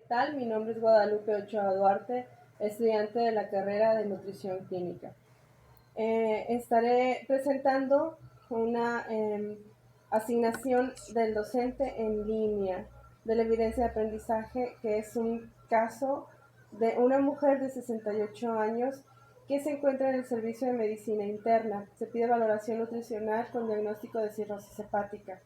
tal? Mi nombre es Guadalupe Ochoa Duarte, estudiante de la carrera de Nutrición Clínica. Estaré presentando una asignación del docente en línea de la evidencia de aprendizaje, que es un caso de una mujer de 68 años que se encuentra en el servicio de medicina interna. Se pide valoración nutricional con diagnóstico de cirrosis hepática,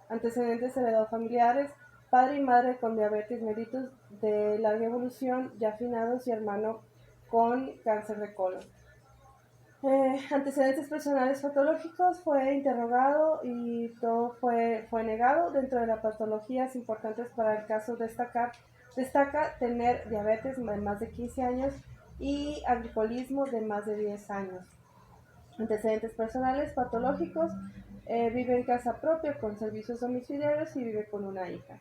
antecedentes heredados familiares, padre y madre con diabetes mellitus de larga evolución, ya afinados, y hermano con cáncer de colon. Antecedentes personales patológicos, fue interrogado y todo fue negado. Dentro de las patologías importantes para el caso destaca tener diabetes de más de 15 años y alcoholismo de más de 10 años. Antecedentes personales patológicos, vive en casa propia con servicios domiciliarios y vive con una hija.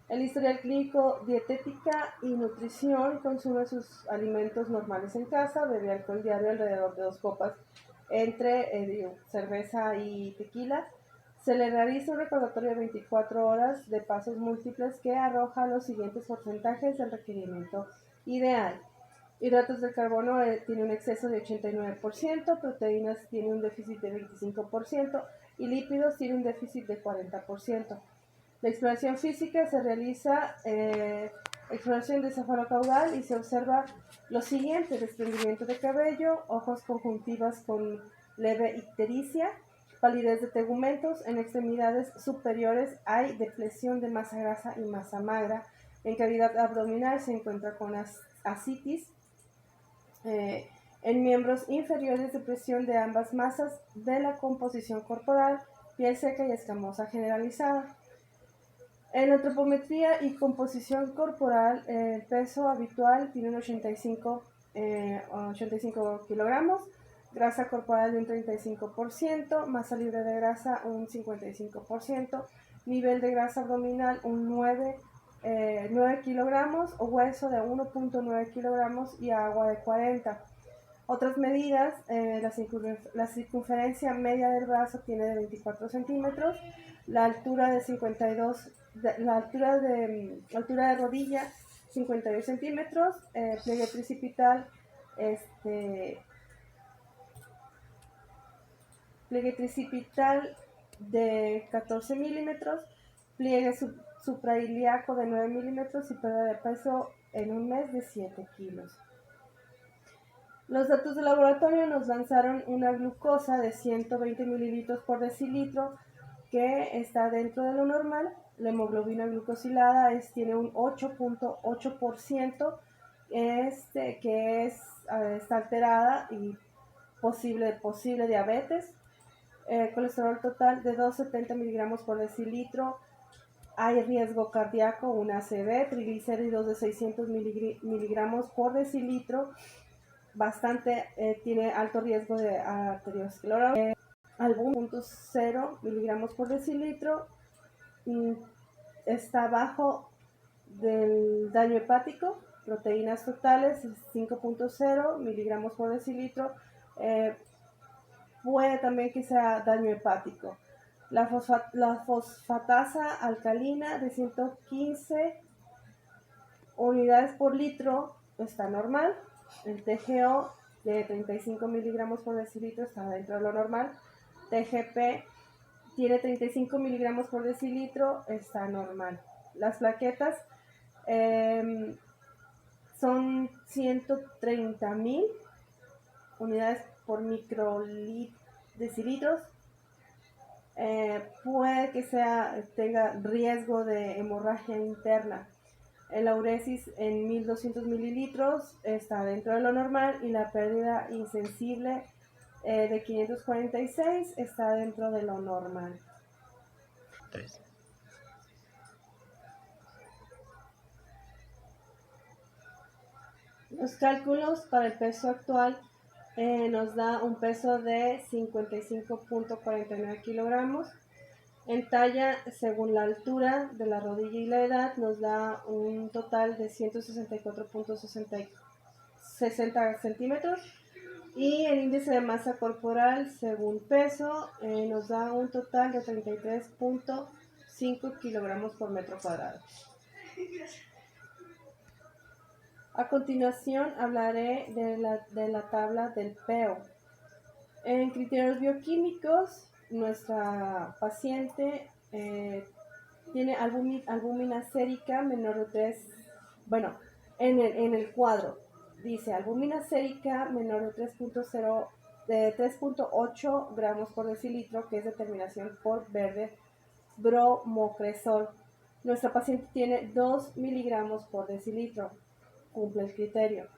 El historial clínico, dietética y nutrición: consume sus alimentos normales en casa, bebe alcohol diario alrededor de 2 copas entre cerveza y tequila. Se le realiza un recordatorio de 24 horas de pasos múltiples que arroja los siguientes porcentajes del requerimiento ideal. Hidratos de carbono tiene un exceso de 89%, proteínas tiene un déficit de 25% y lípidos tiene un déficit de 40%. La exploración física: se realiza exploración de cefalocaudal y se observa lo siguiente: desprendimiento de cabello, ojos conjuntivas con leve ictericia, palidez de tegumentos. En extremidades superiores hay depresión de masa grasa y masa magra. En cavidad abdominal se encuentra con ascitis. En miembros inferiores, depresión de ambas masas de la composición corporal, piel seca y escamosa generalizada. En antropometría y composición corporal, el peso habitual tiene un 85 kilogramos, grasa corporal de un 35%, masa libre de grasa un 55%, nivel de grasa abdominal un 9 kilogramos, o hueso de 1.9 kilogramos y agua de 40. Otras medidas: la circunferencia media del brazo tiene de 24 centímetros, la altura de 52, la altura de rodilla 52 centímetros, pliegue tricipital, de 14 milímetros, pliegue suprailíaco de 9 milímetros y pérdida de peso en un mes de 7 kilos. Los datos de laboratorio nos lanzaron una glucosa de 120 mililitros por decilitro, que está dentro de lo normal. La hemoglobina glucosilada tiene un 8.8%, que está alterada y posible diabetes. Colesterol total de 270 miligramos por decilitro. Hay riesgo cardíaco, un ACV. Triglicéridos de 600 miligramos por decilitro, tiene alto riesgo de arteriosclerosis. Albúmina 0.0 miligramos por decilitro, está bajo del daño hepático. Proteínas totales 5.0 miligramos por decilitro, puede también que sea daño hepático. La fosfatasa alcalina de 115 unidades por litro está normal. El TGO de 35 miligramos por decilitro está dentro de lo normal. TGP tiene 35 miligramos por decilitro, está normal. Las plaquetas son 130.000 unidades por microdecilitros. Puede que tenga riesgo de hemorragia interna. El uresis en 1200 mililitros está dentro de lo normal, y la pérdida insensible de 546 está dentro de lo normal. 3. Los cálculos para el peso actual nos da un peso de 55.49 kilogramos. En talla, según la altura de la rodilla y la edad, nos da un total de 164.60 centímetros. Y el índice de masa corporal, según peso, nos da un total de 33.5 kilogramos por metro cuadrado. A continuación hablaré de la tabla del PEO. En criterios bioquímicos, nuestra paciente tiene albúmina sérica menor de 3, bueno, en el cuadro dice albúmina sérica menor de 3.0 de 3.8 gramos por decilitro, que es determinación por verde bromocresol. Nuestra paciente tiene 2 miligramos por decilitro, cumple el criterio.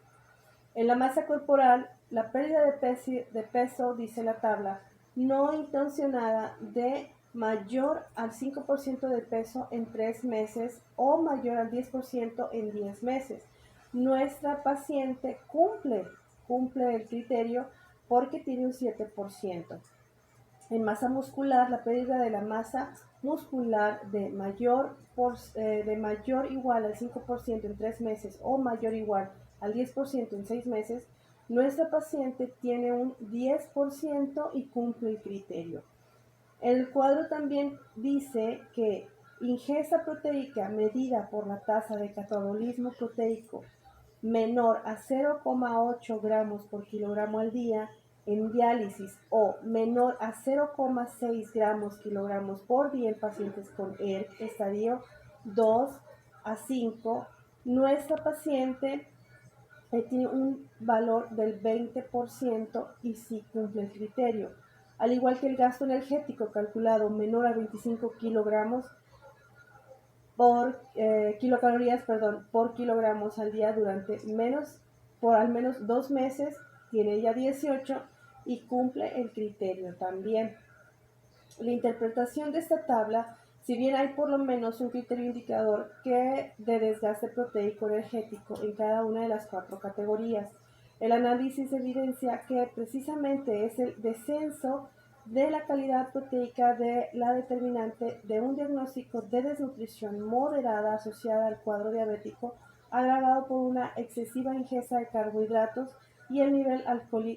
En la masa corporal, la pérdida de peso, dice la tabla, no intencionada de mayor al 5% de peso en 3 meses o mayor al 10% en 10 meses. Nuestra paciente cumple el criterio porque tiene un 7%. En masa muscular, la pérdida de la masa muscular de mayor igual al 5% en 3 meses o mayor igual al 10% en 6 meses, nuestra paciente tiene un 10% y cumple el criterio. El cuadro también dice que ingesta proteica medida por la tasa de catabolismo proteico menor a 0,8 gramos por kilogramo al día en diálisis o menor a 0,6 gramos kilogramos por día en pacientes con ERC estadio 2 a 5, nuestra paciente tiene un valor del 20% y sí cumple el criterio. Al igual que el gasto energético calculado menor a 25 kilogramos kilocalorías, por kilogramos al día por al menos 2 meses, tiene ya 18 y cumple el criterio también. La interpretación de esta tabla, si bien hay por lo menos un criterio indicador de desgaste proteico energético en cada una de las 4 categorías, el análisis evidencia que precisamente es el descenso de la calidad proteica de la determinante de un diagnóstico de desnutrición moderada asociada al cuadro diabético, agravado por una excesiva ingesta de carbohidratos y el nivel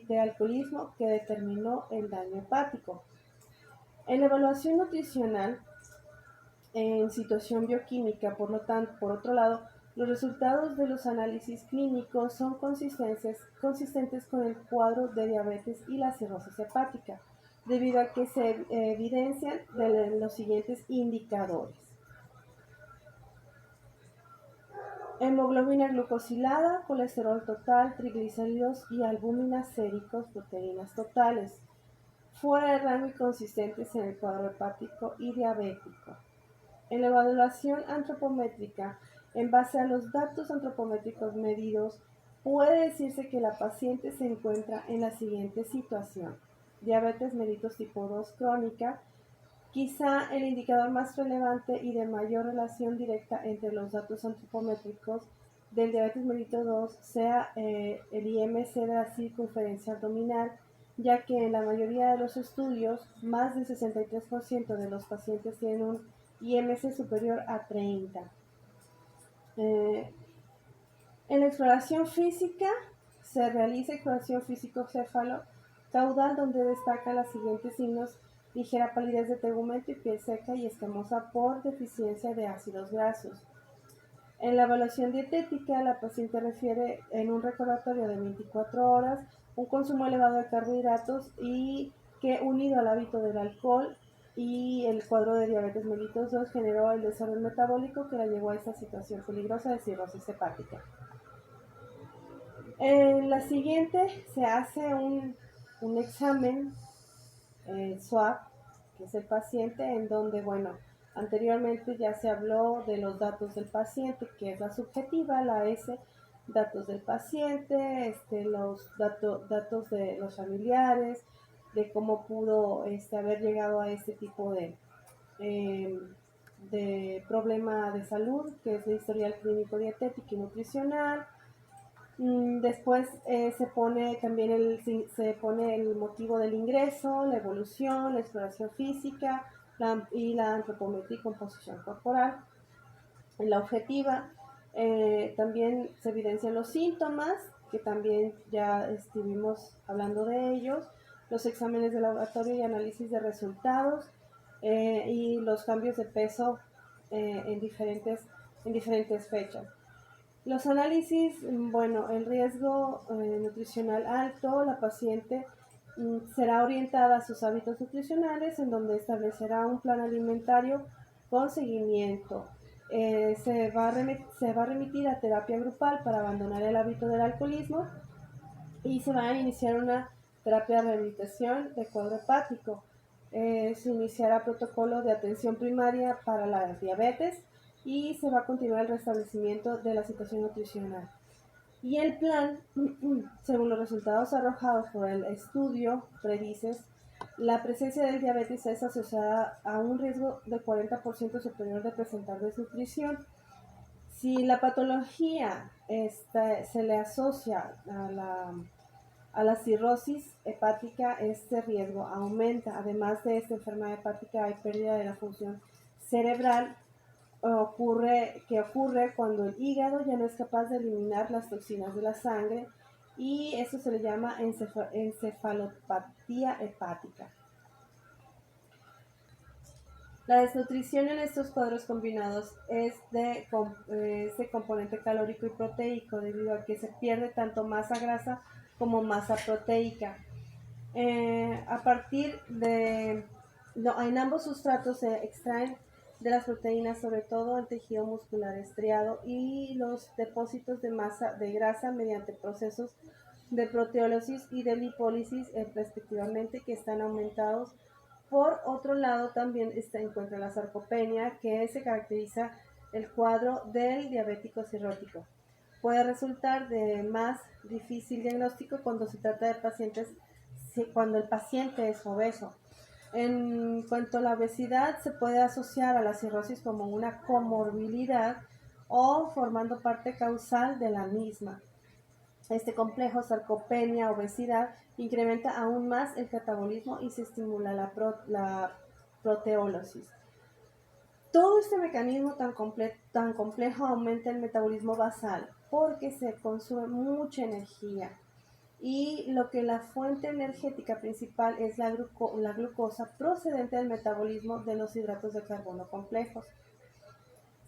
de alcoholismo que determinó el daño hepático. En la evaluación nutricional, en situación bioquímica, por lo tanto, por otro lado, los resultados de los análisis clínicos son consistentes con el cuadro de diabetes y la cirrosis hepática, debido a que se evidencian de los siguientes indicadores. Hemoglobina glucosilada, colesterol total, triglicéridos y albúmina séricos, proteínas totales, fuera de rango y consistentes en el cuadro hepático y diabético. En la evaluación antropométrica, en base a los datos antropométricos medidos, puede decirse que la paciente se encuentra en la siguiente situación: diabetes mellitus tipo 2 crónica. Quizá el indicador más relevante y de mayor relación directa entre los datos antropométricos del diabetes mellitus 2 sea el IMC de la circunferencia abdominal, ya que en la mayoría de los estudios, más del 63% de los pacientes tienen un IMC superior a 30. En la exploración física, se realiza exploración físico-céfalo-caudal, donde destacan los siguientes signos: ligera palidez de tegumento y piel seca y escamosa por deficiencia de ácidos grasos. En la evaluación dietética, la paciente refiere en un recordatorio de 24 horas un consumo elevado de carbohidratos y que, unido al hábito del alcohol y el cuadro de diabetes mellitus 2, generó el desorden metabólico que la llevó a esta situación peligrosa de cirrosis hepática. En la siguiente se hace un examen SWAP, que es el paciente, en donde, bueno, anteriormente ya se habló de los datos del paciente, que es la subjetiva, la S, datos del paciente, los datos de los familiares, de cómo pudo haber llegado a este tipo de problema de salud, que es el historial clínico dietético y nutricional. Después se pone también el motivo del ingreso, la evolución, la exploración física y la antropometría y composición corporal. En la objetiva también se evidencian los síntomas, que también ya estuvimos hablando de ellos, los exámenes de laboratorio y análisis de resultados y los cambios de peso en diferentes fechas. Los análisis, bueno, el riesgo nutricional alto, la paciente será orientada a sus hábitos nutricionales, en donde establecerá un plan alimentario con seguimiento. Se va a remitir a terapia grupal para abandonar el hábito del alcoholismo y se va a iniciar una terapia de rehabilitación de cuadro hepático. Se iniciará protocolo de atención primaria para la diabetes y se va a continuar el restablecimiento de la situación nutricional. Y el plan, según los resultados arrojados por el estudio, predices, la presencia del diabetes es asociada a un riesgo de 40% superior de presentar desnutrición. Si la patología se le asocia a la cirrosis hepática, este riesgo aumenta. Además de esta enfermedad hepática, hay pérdida de la función cerebral que ocurre cuando el hígado ya no es capaz de eliminar las toxinas de la sangre, y eso se le llama encefalopatía hepática. La desnutrición en estos cuadros combinados es de componente calórico y proteico, debido a que se pierde tanto masa grasa como masa proteica. A partir de, no, en ambos sustratos se extraen de las proteínas, sobre todo el tejido muscular estriado y los depósitos de masa de grasa, mediante procesos de proteólisis y de lipólisis respectivamente, que están aumentados. Por otro lado, también encuentra la sarcopenia, que se caracteriza el cuadro del diabético cirrótico. Puede resultar de más difícil diagnóstico cuando se trata de pacientes, cuando el paciente es obeso. En cuanto a la obesidad, se puede asociar a la cirrosis como una comorbilidad o formando parte causal de la misma. Este complejo, sarcopenia, obesidad, incrementa aún más el catabolismo y se estimula la proteólisis. Todo este mecanismo tan complejo aumenta el metabolismo basal porque se consume mucha energía, y lo que la fuente energética principal es la glucosa procedente del metabolismo de los hidratos de carbono complejos.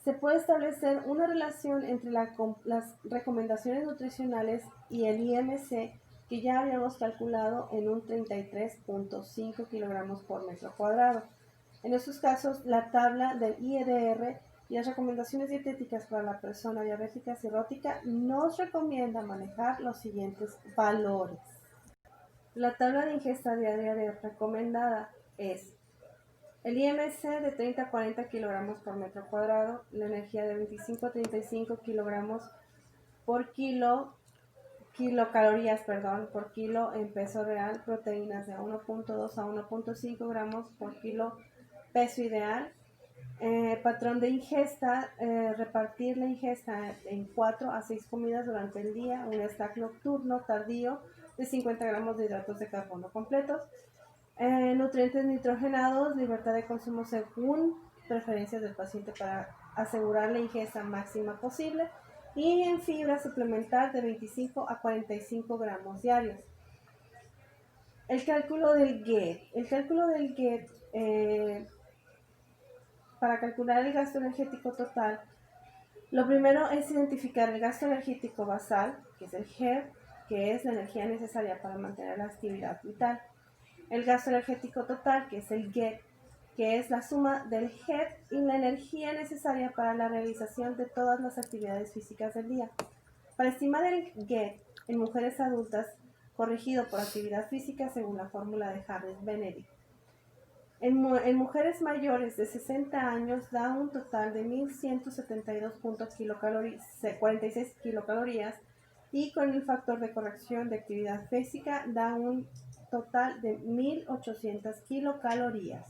Se puede establecer una relación entre las recomendaciones nutricionales y el IMC, que ya habíamos calculado en un 33.5 kilogramos por metro cuadrado. En estos casos, la tabla del IEDR y las recomendaciones dietéticas para la persona diabética cirrótica nos recomienda manejar los siguientes valores. La tabla de ingesta diaria recomendada es el IMC de 30 a 40 kilogramos por metro cuadrado, la energía de 25 a 35 kilogramos por kilocalorías, por kilo en peso real, proteínas de 1.2 a 1.5 gramos por kilo peso ideal. Patrón de ingesta, repartir la ingesta en 4 a 6 comidas durante el día, un snack nocturno tardío de 50 gramos de hidratos de carbono completos. Nutrientes nitrogenados, libertad de consumo según preferencias del paciente para asegurar la ingesta máxima posible, y en fibra suplementar de 25 a 45 gramos diarios. El cálculo del GET. Para calcular el gasto energético total, lo primero es identificar el gasto energético basal, que es el GET, que es la energía necesaria para mantener la actividad vital. El gasto energético total, que es el GET, que es la suma del GET y la energía necesaria para la realización de todas las actividades físicas del día. Para estimar el GET en mujeres adultas, corregido por actividad física según la fórmula de Harris-Benedict. En mujeres mayores de 60 años da un total de 1.172.46 kilocalorías, y con el factor de corrección de actividad física da un total de 1.800 kilocalorías.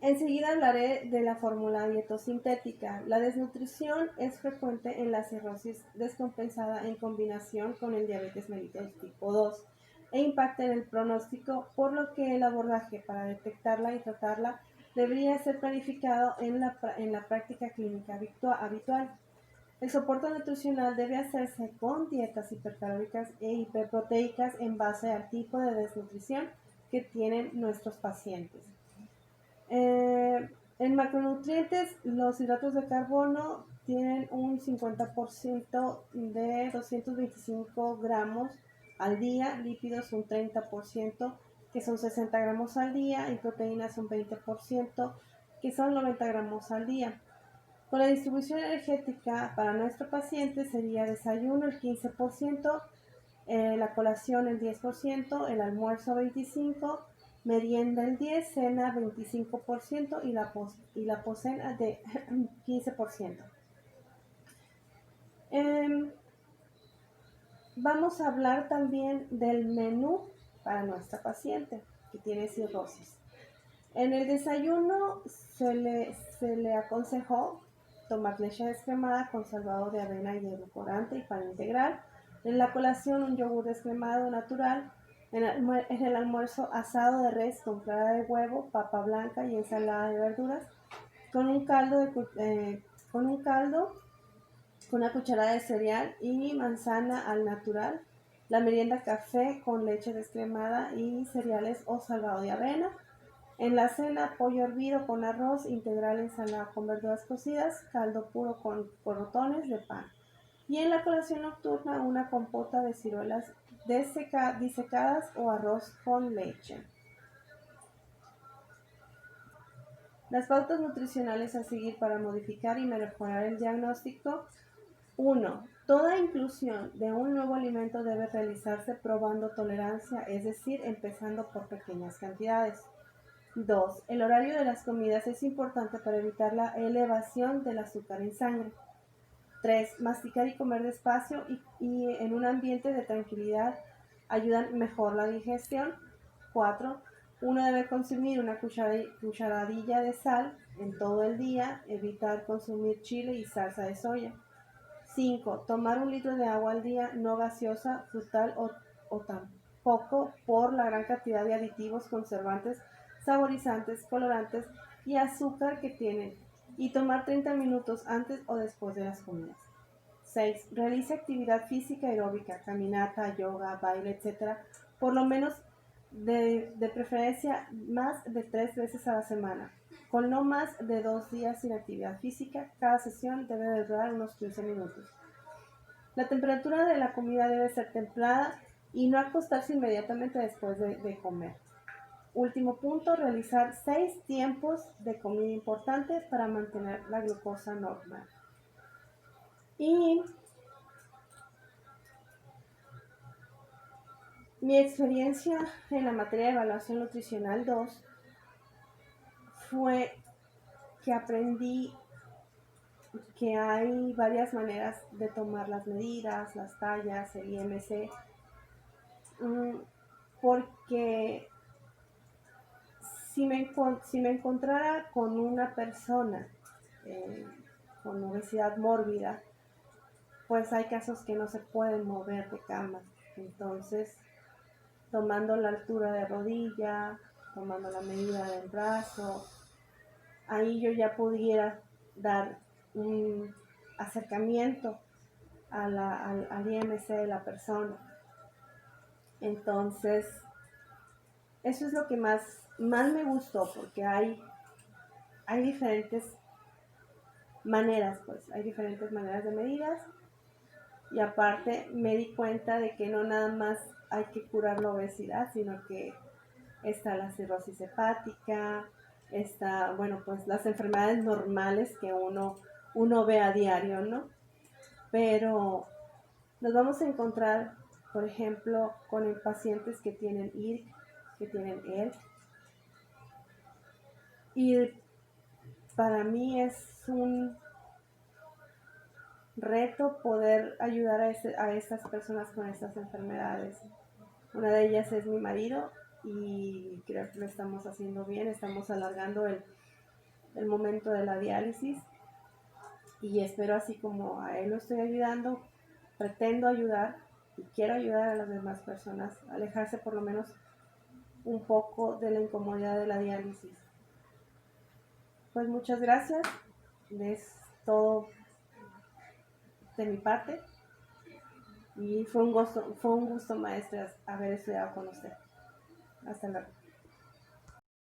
Enseguida hablaré de la fórmula dietosintética. La desnutrición es frecuente en la cirrosis descompensada en combinación con el diabetes mellitus tipo 2 e impacta en el pronóstico, por lo que el abordaje para detectarla y tratarla debería ser planificado en la práctica clínica habitual. El soporte nutricional debe hacerse con dietas hipercalóricas e hiperproteicas en base al tipo de desnutrición que tienen nuestros pacientes. En macronutrientes, los hidratos de carbono tienen un 50% de 225 gramos al día, lípidos un 30%, que son 60 gramos al día, y proteínas un 20%, que son 90 gramos al día. Con la distribución energética para nuestro paciente sería desayuno el 15%, la colación el 10%, el almuerzo 25%, merienda el 10%, cena 25% y la poscena de 15%. Vamos a hablar también del menú para nuestra paciente que tiene cirrosis. En el desayuno se le aconsejó tomar leche descremada con salvado de avena y edulcorante y pan integral. En la colación un yogur descremado natural. En el almuerzo asado de res con clara de huevo, papa blanca y ensalada de verduras con un caldo, con una cucharada de cereal y manzana al natural. La merienda café con leche descremada y cereales o salvado de avena. En la cena, pollo hervido con arroz integral, ensalada con verduras cocidas, caldo puro con porrotones de pan. Y en la colación nocturna, una compota de ciruelas disecadas o arroz con leche. Las pautas nutricionales a seguir para modificar y mejorar el diagnóstico. 1. Toda inclusión de un nuevo alimento debe realizarse probando tolerancia, es decir, empezando por pequeñas cantidades. 2. El horario de las comidas es importante para evitar la elevación del azúcar en sangre. 3. Masticar y comer despacio y en un ambiente de tranquilidad ayudan mejor la digestión. 4. Uno debe consumir una cucharadilla de sal en todo el día, evitar consumir chile y salsa de soya. 5. Tomar 1 litro de agua al día, no gaseosa, frutal o tampoco por la gran cantidad de aditivos, conservantes, saborizantes, colorantes y azúcar que tienen, y tomar 30 minutos antes o después de las comidas. 6. Realice actividad física aeróbica, caminata, yoga, baile, etc., por lo menos de preferencia más de 3 veces a la semana, con no más de 2 días sin actividad física. Cada sesión debe durar unos 15 minutos. La temperatura de la comida debe ser templada y no acostarse inmediatamente después de comer. Último punto, realizar 6 tiempos de comida importantes para mantener la glucosa normal. Y mi experiencia en la materia de evaluación nutricional 2 fue que aprendí que hay varias maneras de tomar las medidas, las tallas, el IMC, porque si me encontrara con una persona con obesidad mórbida, pues hay casos que no se pueden mover de cama. Entonces, tomando la altura de rodilla, tomando la medida del brazo, ahí yo ya pudiera dar un acercamiento al IMC de la persona. Entonces, eso es lo que más me gustó, porque hay diferentes maneras, pues, hay diferentes maneras de medidas, y aparte me di cuenta de que no nada más hay que curar la obesidad, sino que está la cirrosis hepática, está, bueno, pues las enfermedades normales que uno ve a diario, ¿no? Pero nos vamos a encontrar, por ejemplo, con pacientes que tienen IRC, que tienen ERC, y para mí es un reto poder ayudar a estas personas con estas enfermedades. Una de ellas es mi marido y creo que lo estamos haciendo bien, estamos alargando el momento de la diálisis, y espero, así como a él lo estoy ayudando, pretendo ayudar y quiero ayudar a las demás personas a alejarse por lo menos un poco de la incomodidad de la diálisis. Pues muchas gracias, es todo de mi parte, y fue un gusto maestra haber estudiado con usted. Hasta luego.